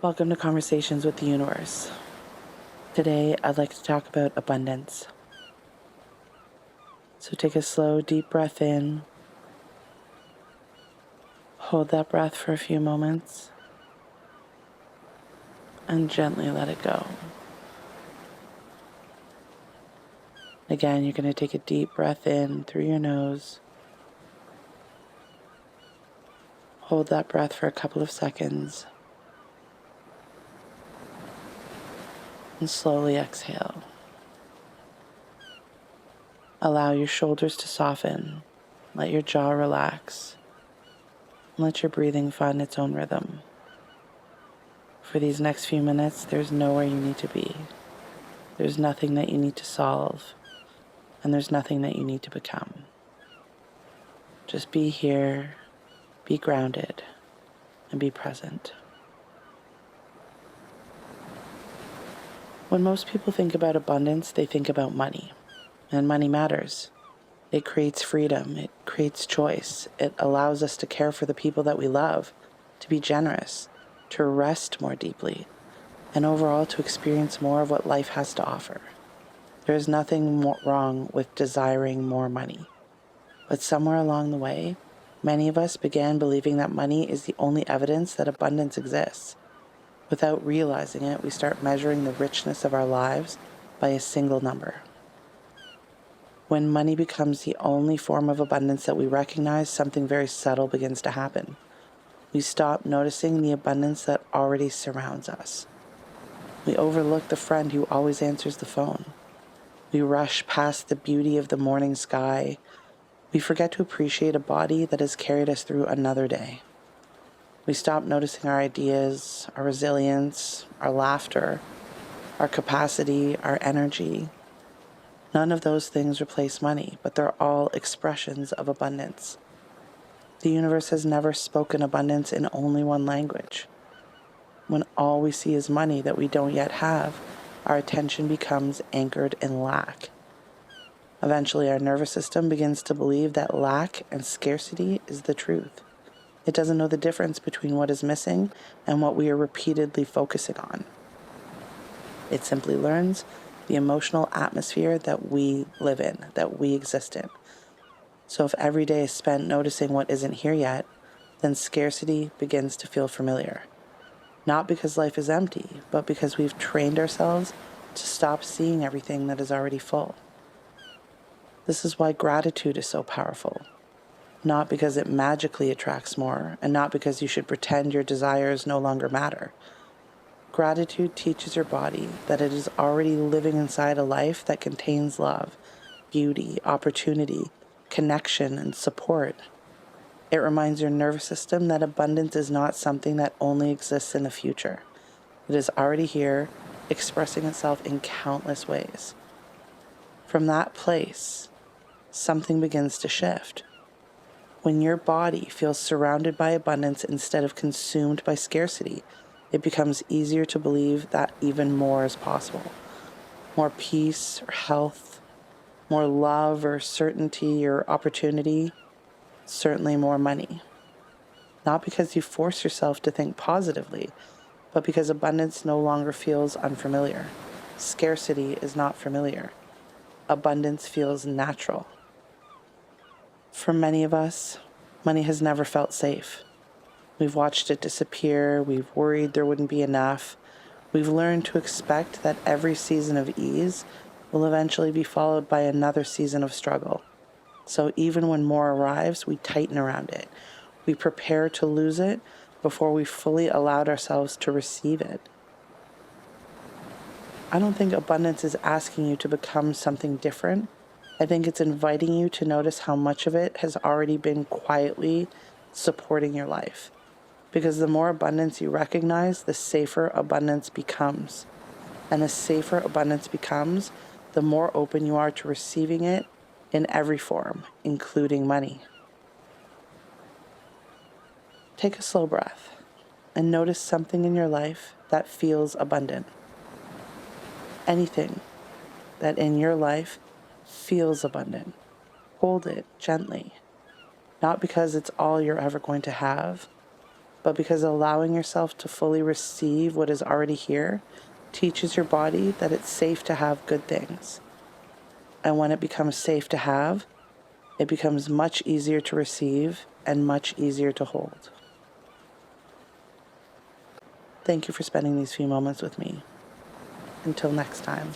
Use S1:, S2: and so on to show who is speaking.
S1: Welcome to Conversations with the Universe. Today, I'd like to talk about abundance. So take a slow, deep breath in. Hold that breath for a few moments. And gently let it go. Again, you're going to take a deep breath in through your nose. Hold that breath for a couple of seconds. And slowly exhale. Allow your shoulders to soften. Let your jaw relax. And let your breathing find its own rhythm. For these next few minutes, there's nowhere you need to be. There's nothing that you need to solve. And there's nothing that you need to become. Just be here, be grounded, and be present. When most people think about abundance, they think about money. And money matters. It creates freedom. It creates choice. It allows us to care for the people that we love, to be generous, to rest more deeply, and overall to experience more of what life has to offer. There is nothing wrong with desiring more money. But somewhere along the way, many of us began believing that money is the only evidence that abundance exists. Without realizing it, we start measuring the richness of our lives by a single number. When money becomes the only form of abundance that we recognize, something very subtle begins to happen. We stop noticing the abundance that already surrounds us. We overlook the friend who always answers the phone. We rush past the beauty of the morning sky. We forget to appreciate a body that has carried us through another day. We stop noticing our ideas, our resilience, our laughter, our capacity, our energy. None of those things replace money, but they're all expressions of abundance. The universe has never spoken abundance in only one language. When all we see is money that we don't yet have, our attention becomes anchored in lack. Eventually, our nervous system begins to believe that lack and scarcity is the truth. It doesn't know the difference between what is missing and what we are repeatedly focusing on. It simply learns the emotional atmosphere that we live in, that we exist in. So if every day is spent noticing what isn't here yet, then scarcity begins to feel familiar. Not because life is empty, but because we've trained ourselves to stop seeing everything that is already full. This is why gratitude is so powerful. Not because it magically attracts more, and not because you should pretend your desires no longer matter. Gratitude teaches your body that it is already living inside a life that contains love, beauty, opportunity, connection, and support. It reminds your nervous system that abundance is not something that only exists in the future. It is already here, expressing itself in countless ways. From that place, something begins to shift. When your body feels surrounded by abundance instead of consumed by scarcity, it becomes easier to believe that even more is possible. More peace or health, more love or certainty or opportunity, certainly more money. Not because you force yourself to think positively, but because abundance no longer feels unfamiliar. Scarcity is not familiar. Abundance feels natural. For many of us, money has never felt safe. We've watched it disappear. We've worried there wouldn't be enough. We've learned to expect that every season of ease will eventually be followed by another season of struggle. So even when more arrives, we tighten around it. We prepare to lose it before we fully allowed ourselves to receive it. I don't think abundance is asking you to become something different. I think it's inviting you to notice how much of it has already been quietly supporting your life. Because the more abundance you recognize, the safer abundance becomes. And the safer abundance becomes, the more open you are to receiving it in every form, including money. Take a slow breath and notice something in your life that feels abundant. Anything that in your life feels abundant. Hold it gently. Not because it's all you're ever going to have, but because allowing yourself to fully receive what is already here teaches your body that it's safe to have good things. And when it becomes safe to have, it becomes much easier to receive and much easier to hold. Thank you for spending these few moments with me. Until next time.